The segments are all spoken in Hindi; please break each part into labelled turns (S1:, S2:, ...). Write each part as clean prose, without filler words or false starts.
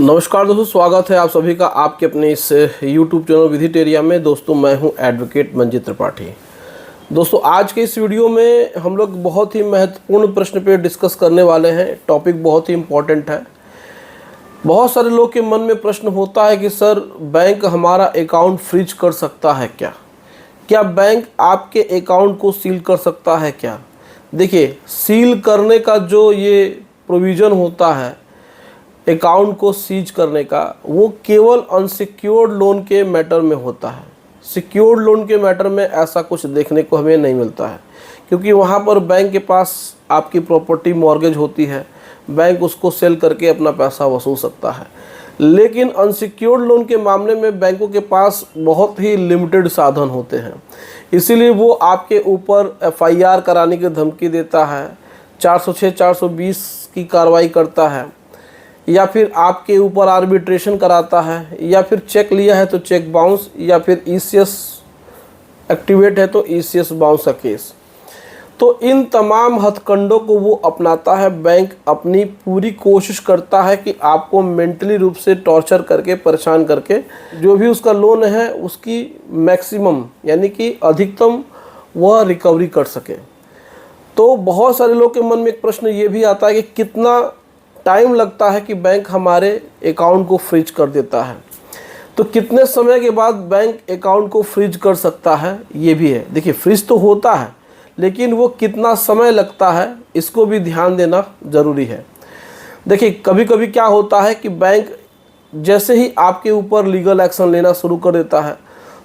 S1: नमस्कार दोस्तों, स्वागत है आप सभी का आपके अपने इस YouTube चैनल विजिटेरिया में। दोस्तों मैं हूं एडवोकेट मंजीत त्रिपाठी। दोस्तों आज के इस वीडियो में हम लोग बहुत ही महत्वपूर्ण प्रश्न पे डिस्कस करने वाले हैं। टॉपिक बहुत ही इम्पोर्टेंट है। बहुत सारे लोग के मन में प्रश्न होता है कि सर बैंक हमारा अकाउंट फ्रीज कर सकता है क्या? क्या बैंक आपके अकाउंट को सील कर सकता है क्या? देखिए, सील करने का जो ये प्रोविज़न होता है अकाउंट को सीज करने का, वो केवल अनसिक्योर्ड लोन के मैटर में होता है। सिक्योर्ड लोन के मैटर में ऐसा कुछ देखने को हमें नहीं मिलता है, क्योंकि वहाँ पर बैंक के पास आपकी प्रॉपर्टी मॉर्गेज होती है, बैंक उसको सेल करके अपना पैसा वसूल सकता है। लेकिन अनसिक्योर्ड लोन के मामले में बैंकों के पास बहुत ही लिमिटेड साधन होते हैं, इसीलिए वो आपके ऊपर FIR कराने की धमकी देता है, 406 420 की कार्रवाई करता है, या फिर आपके ऊपर आर्बिट्रेशन कराता है, या फिर चेक लिया है तो चेक बाउंस, या फिर ECS एक्टिवेट है तो ECS बाउंस का केस। तो इन तमाम हथकंडों को वो अपनाता है। बैंक अपनी पूरी कोशिश करता है कि आपको मेंटली रूप से टॉर्चर करके, परेशान करके जो भी उसका लोन है उसकी मैक्सिमम यानी कि अधिकतम वह रिकवरी कर सके। तो बहुत सारे लोग के मन में एक प्रश्न ये भी आता है कि कितना टाइम लगता है कि बैंक हमारे अकाउंट को फ्रीज कर देता है। तो कितने समय के बाद बैंक अकाउंट को फ्रीज कर सकता है, ये भी है। देखिए, फ्रीज तो होता है, लेकिन वो कितना समय लगता है इसको भी ध्यान देना ज़रूरी है। देखिए, कभी कभी क्या होता है कि बैंक जैसे ही आपके ऊपर लीगल एक्शन लेना शुरू कर देता है,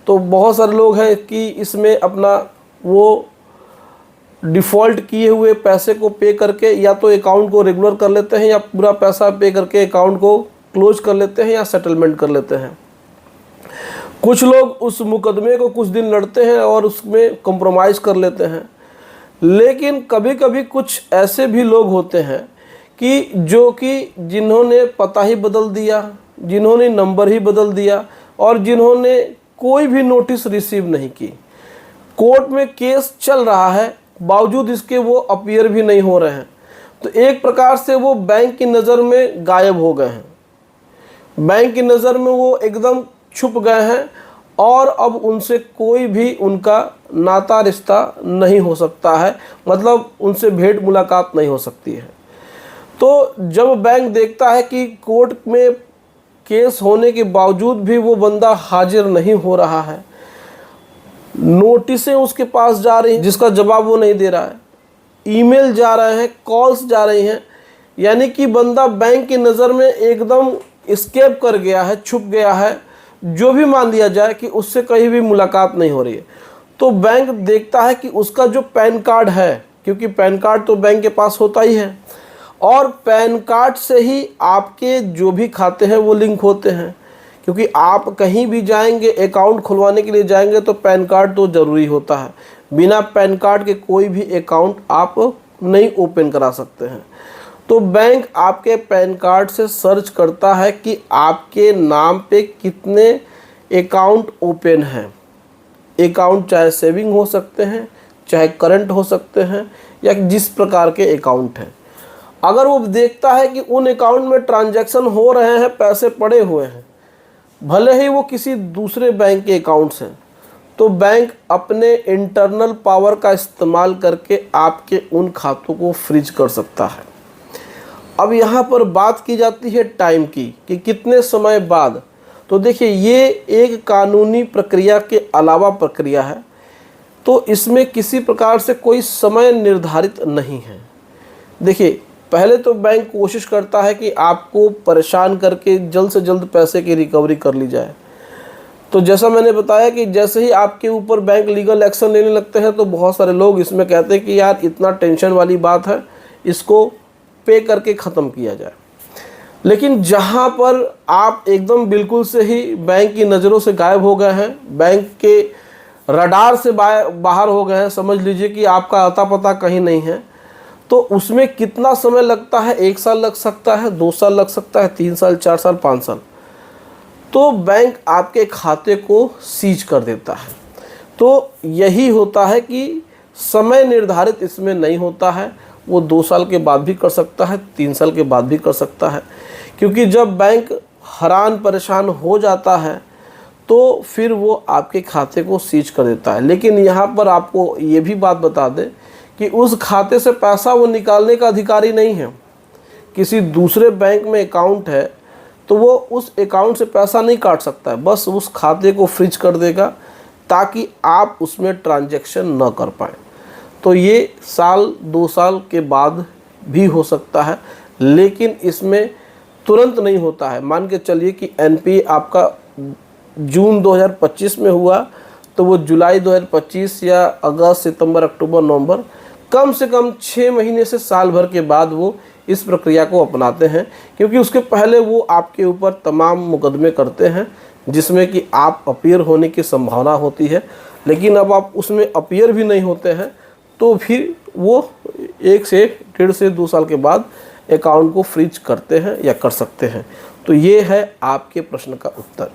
S1: तो बहुत सारे लोग हैं कि इसमें अपना वो डिफ़ॉल्ट किए हुए पैसे को पे करके या तो अकाउंट को रेगुलर कर लेते हैं, या पूरा पैसा पे करके अकाउंट को क्लोज कर लेते हैं, या सेटलमेंट कर लेते हैं। कुछ लोग उस मुकदमे को कुछ दिन लड़ते हैं और उसमें कॉम्प्रोमाइज़ कर लेते हैं। लेकिन कभी कभी कुछ ऐसे भी लोग होते हैं कि जिन्होंने पता ही बदल दिया, जिन्होंने नंबर ही बदल दिया, और जिन्होंने कोई भी नोटिस रिसीव नहीं की। कोर्ट में केस चल रहा है, बावजूद इसके वो अपीयर भी नहीं हो रहे हैं। तो एक प्रकार से वो बैंक की नज़र में गायब हो गए हैं, बैंक की नज़र में वो एकदम छुप गए हैं, और अब उनसे कोई भी उनका नाता रिश्ता नहीं हो सकता है, मतलब उनसे भेंट मुलाकात नहीं हो सकती है। तो जब बैंक देखता है कि कोर्ट में केस होने के बावजूद भी वो बंदा हाजिर नहीं हो रहा है, नोटिसें उसके पास जा रही हैं जिसका जवाब वो नहीं दे रहा है, ईमेल जा रहे हैं, कॉल्स जा रही हैं, यानी कि बंदा बैंक की नज़र में एकदम एस्केप कर गया है, छुप गया है, जो भी मान लिया जाए कि उससे कहीं भी मुलाकात नहीं हो रही है। तो बैंक देखता है कि उसका जो पैन कार्ड है, क्योंकि पैन कार्ड तो बैंक के पास होता ही है, और पैन कार्ड से ही आपके जो भी खाते हैं वो लिंक होते हैं, क्योंकि आप कहीं भी जाएंगे, अकाउंट खुलवाने के लिए जाएंगे तो पैन कार्ड तो ज़रूरी होता है। बिना पैन कार्ड के कोई भी अकाउंट आप नहीं ओपन करा सकते हैं। तो बैंक आपके पैन कार्ड से सर्च करता है कि आपके नाम पे कितने अकाउंट ओपन हैं। अकाउंट चाहे सेविंग हो सकते हैं, चाहे करंट हो सकते हैं, या जिस प्रकार के अकाउंट हैं। अगर वो देखता है कि उन अकाउंट में ट्रांजैक्शन हो रहे हैं, पैसे पड़े हुए हैं, भले ही वो किसी दूसरे बैंक के अकाउंट्स हैं, तो बैंक अपने इंटरनल पावर का इस्तेमाल करके आपके उन खातों को फ्रीज कर सकता है। अब यहाँ पर बात की जाती है टाइम की कि कितने समय बाद। तो देखिए, ये एक कानूनी प्रक्रिया के अलावा प्रक्रिया है, तो इसमें किसी प्रकार से कोई समय निर्धारित नहीं है। देखिए, पहले तो बैंक कोशिश करता है कि आपको परेशान करके जल्द से जल्द पैसे की रिकवरी कर ली जाए। तो जैसा मैंने बताया कि जैसे ही आपके ऊपर बैंक लीगल एक्शन लेने लगते हैं, तो बहुत सारे लोग इसमें कहते हैं कि यार इतना टेंशन वाली बात है, इसको पे करके ख़त्म किया जाए। लेकिन जहां पर आप एकदम बिल्कुल से ही बैंक की नज़रों से गायब हो गए हैं, बैंक के रडार से बाहर हो गए हैं, समझ लीजिए कि आपका अता पता कहीं नहीं है, तो उसमें कितना समय लगता है? 1 साल लग सकता है, 2 साल लग सकता है, 3 साल, 4 साल, 5 साल। तो बैंक आपके खाते को सीज कर देता है। तो यही होता है कि समय निर्धारित इसमें नहीं होता है। वो 2 साल के बाद भी कर सकता है, 3 साल के बाद भी कर सकता है, क्योंकि जब बैंक हैरान परेशान हो जाता है तो फिर वो आपके खाते को सीज कर देता है। लेकिन यहाँ पर आपको ये भी बात बता दें कि उस खाते से पैसा वो निकालने का अधिकारी नहीं है। किसी दूसरे बैंक में अकाउंट है तो वो उस अकाउंट से पैसा नहीं काट सकता है, बस उस खाते को फ्रीज कर देगा ताकि आप उसमें ट्रांजैक्शन न कर पाएँ। तो ये साल 2 साल के बाद भी हो सकता है, लेकिन इसमें तुरंत नहीं होता है। मान के चलिए कि एनपीए आपका जून 2025 में हुआ तो वो जुलाई 2025 या अगस्त, सितंबर, अक्टूबर, नवंबर, कम से कम 6 महीने से साल भर के बाद वो इस प्रक्रिया को अपनाते हैं, क्योंकि उसके पहले वो आपके ऊपर तमाम मुकदमे करते हैं जिसमें कि आप अपीयर होने की संभावना होती है। लेकिन अब आप उसमें अपीयर भी नहीं होते हैं तो फिर वो 1 से 1.5 से 2 साल के बाद अकाउंट को फ्रीज करते हैं या कर सकते हैं। तो ये है आपके प्रश्न का उत्तर।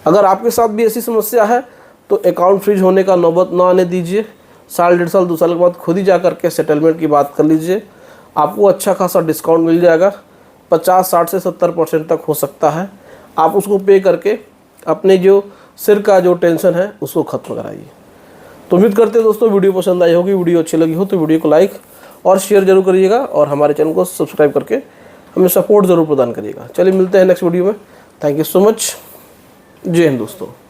S1: अगर आपके साथ भी ऐसी समस्या है तो अकाउंट फ्रीज होने का नौबत ना आने दीजिए। साल, 1.5 साल, 2 साल के बाद खुद ही जा करके सेटलमेंट की बात कर लीजिए। आपको अच्छा खासा डिस्काउंट मिल जाएगा, 50, 60 से 70% तक हो सकता है। आप उसको पे करके अपने जो सिर का जो टेंशन है उसको खत्म कराइए। तो उम्मीद करते हैं दोस्तों वीडियो पसंद आई होगी। वीडियो अच्छी लगी हो तो वीडियो को लाइक और शेयर जरूर करिएगा और हमारे चैनल को सब्सक्राइब करके हमें सपोर्ट ज़रूर प्रदान करिएगा। चलिए मिलते हैं नेक्स्ट वीडियो में। Thank you so much. जय हिंद दोस्तों।